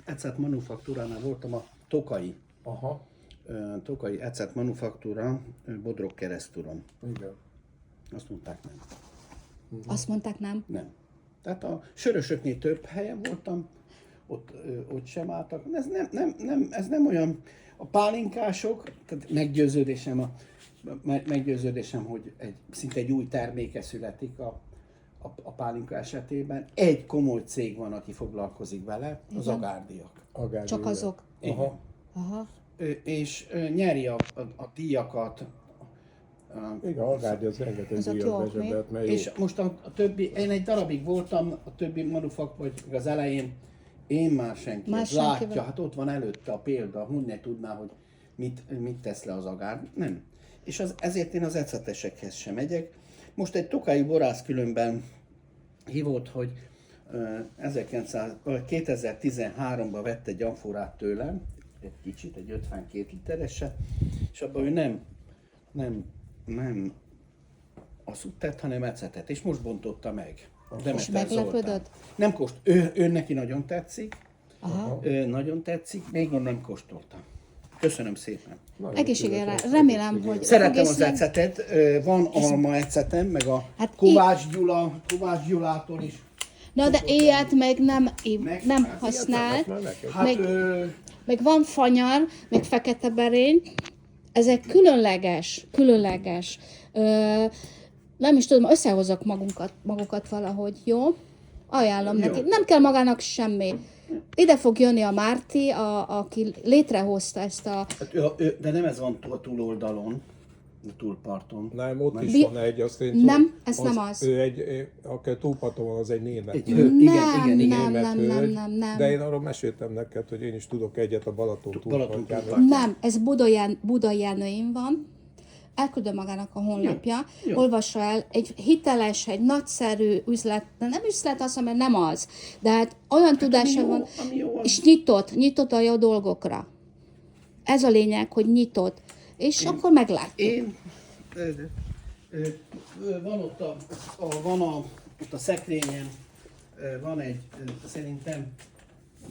Ecet Manufaktúránál voltam a Tokai. Aha, Tokai Ecet Manufaktúra Bodrog Keresztúron. igen. Azt mondták nem. Azt mondták nem? Nem. Tehát a sörösöknél több helyen voltam, ott sem álltak. Ez nem olyan. A pálinkások, tehát meggyőződésem, hogy szinte egy új terméke születik a pálinka esetében. Egy komoly cég van, aki foglalkozik vele, az Agárdiak. Csak azok? Aha. Aha. És nyeri a díjakat. Igen, Agárdi az rengeteg Azok díjat jók, bezsebelt, mert jó. És most a többi, én egy darabig voltam a többi manufakt, vagy az elején, én már senki. Már senki Látja, van. hát ott van előtte a példa, hogy ne tudná, hogy mit tesz le az Agárd. Nem. És ezért én az ecetesekhez sem megyek. Most egy tokai borász különben hívott, hogy 2013-ban vett egy amforát tőlem, egy kicsit, egy 52 litereset, és abban ő nem aszút tett, hanem ecetet, és most bontotta meg. És meglepődött? Nem ő neki nagyon tetszik, Aha. nagyon tetszik, még én nem kóstoltam. Köszönöm szépen. Nagyon Egészségére. szívesen. Remélem, hogy Szeretem fog az észre- ecetet, van alma ecetem, meg a Hát Kovács Gyulától is. Na de ilyet meg nem Hát használ. Már nekem. Hát Meg- Meg van fanyar, meg fekete berény. Ezek különleges. Nem is tudom, összehozok magukat valahogy, jó? Ajánlom Jó. neki. Nem kell magának semmi. Ide fog jönni a Márti, aki létrehozta ezt a... hát de nem ez van a túloldalon, a túlparton. Nem, ott is Mi- van egy, azt én Nem, ez nem az. Ő aki túlparton van, az egy német. Egy nő. hő, igen, Nem, igen, igen. nem. Német hölgy. nem. De én arról meséltem neked, hogy én is tudok egyet a Balaton túlpartján. túlpartján. Nem, ez Budai Jenőin van. Elküldöm magának a honlapja, Jó. olvassa el, egy hiteles, egy nagyszerű üzlet, de nem üzlet az, mert nem az, de hát olyan tudása jó, van, ami jó, az- és nyitott a jó dolgokra. Ez a lényeg, hogy nyitott, és akkor meglátjuk. Én van ott ott a szekrényen van egy, szerintem